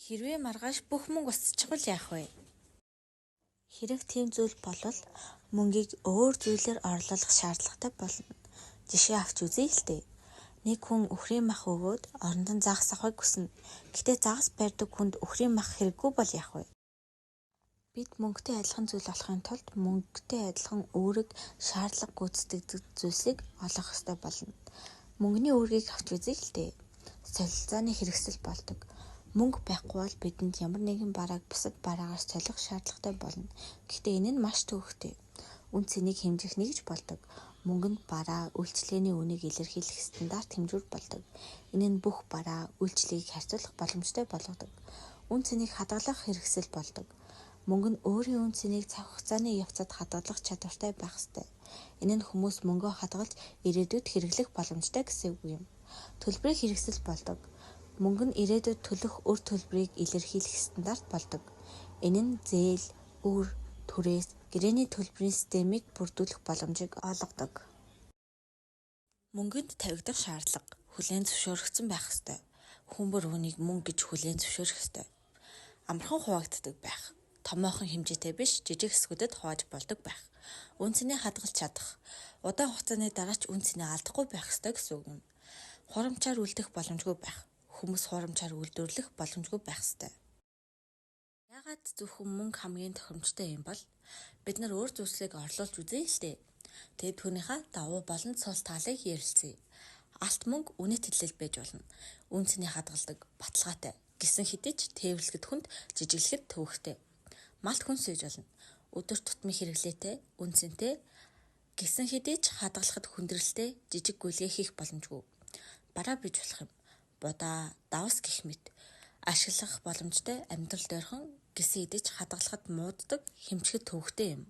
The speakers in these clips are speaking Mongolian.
Хэрвээ маргааш бүх мөнгө устчихвал яах вэ? Хэрэг тийм зүйл болвол мөнгийг өөр зүйлээр орлуулах шаардлагатай болно. Жишээ авч үзье л дээ. Нэг хүн үхрийн мах өгөөд оронд нь загас авахыг хүснэ. Гэтэ загас барьдаг хүнд үхрийн мах хэрэггүй бол яах вэ? Бид мөнгөтэй адилхан зүйл олохын тулд мөнгөтэй адилхан үүрэг шаардлага гүйцэтгэдэг зүйлсийг олох ёстой болно. Мөнгөний үүргийг авч үзье л дээ. Солилцооны хэрэгсэл болдог. Мөнгө байхгүй бол бидэнд ямар нэгэн барааг бусад бараагаас солих шаардлагатай болно. Гэхдээ энэ нь маш төвөгтэй. Үн цэнийг хэмжих нэгж болдог. Мөнгө нь бараа, үйлчлэгээний үнийг илэрхийлэх стандарт хэмжүүр болдог. Энэ нь бүх бараа, үйлчлэгийг харьцуулах боломжтой болгодог. Үн цэнийг хадгалах хэрэгсэл болдог. Мөнгө нь өөрийн үн цэнийг цаг хугацааны явцад хадгалах чадвартай байх ёстой. Энэ нь хүмүүс мөнгөө хадгалж ирээдүйд хэрэглэх боломжтой гэсэн үг юм. Төлбөрийн хэрэгсэл болдог. Мөнгө нь ирээдүйд төлөх үр төлбөрийг илэрхийлэх стандарт болдог. Энэ нь зээл, үр, түрээс, гэрээний төлбөрийн системийг бүрдүүлэх боломжийг олгодог. Мөнгөнд тавигдах шаардлага хүлээн зөвшөөрөгдсөн байх ёстой. Хүн бүр үүнийг мөнгө гэж хүлээн зөвшөөрөх ёстой. Амархан хуваагддаг байх. Томоохон хэмжээтэй биш, жижиг хэсгүүдэд хувааж болдог байх. Үн цэнийг хадгалж чадах. Удаан хугацааны дараа ч үн цэнийг алдахгүй байх ёстой гэсэн үг юм. Хурамчаар үлдэх боломжгүй байх. Хүмүүс хурамчаар үйлдвэрлэх боломжгүй байх ёстой. Яагаад зөвхөн мөнгө хамгийн тохиромжтой юм бол бид нар өөр зүйлсийг орлуулж үзье л дээ. Тэгээд түүнийхээ давуу болон цус талыг ярилцъя. Алт мөнгө үнэт хэлэл байж болно. Үн цэнийг хадгалдаг, баталгаатай. Гэсэн хэдий ч тээвэрлэхэд хүнд, жижиглэхэд төвөгтэй. Малт хүнс байж болно. Өдөр тутмын хэрэглээтэй, үн цэнтэй. Гэсэн хэдий ч хадгалахад хүндрэлтэй, жижиг гүйлгээ хийх боломжгүй. Бараа бий болох юм. Будаа, давс гэх мэт ашиглах боломжтой амьдралд ойрхон гэсэн хэдий ч хадгалахад мууддаг, хэмжихэд төвөгтэй юм.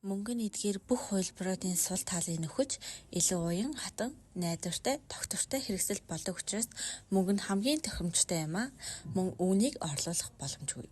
Мөнгө нь эдгээр бүх хувилбаруудын сул талыг нөхөж илүү уян, хатан, найдвартай, тогтвортой хэрэгсэл болдог учраас мөнгө нь хамгийн тохиромжтой юм аа. Мөн үүнийг орлуулах боломжгүй.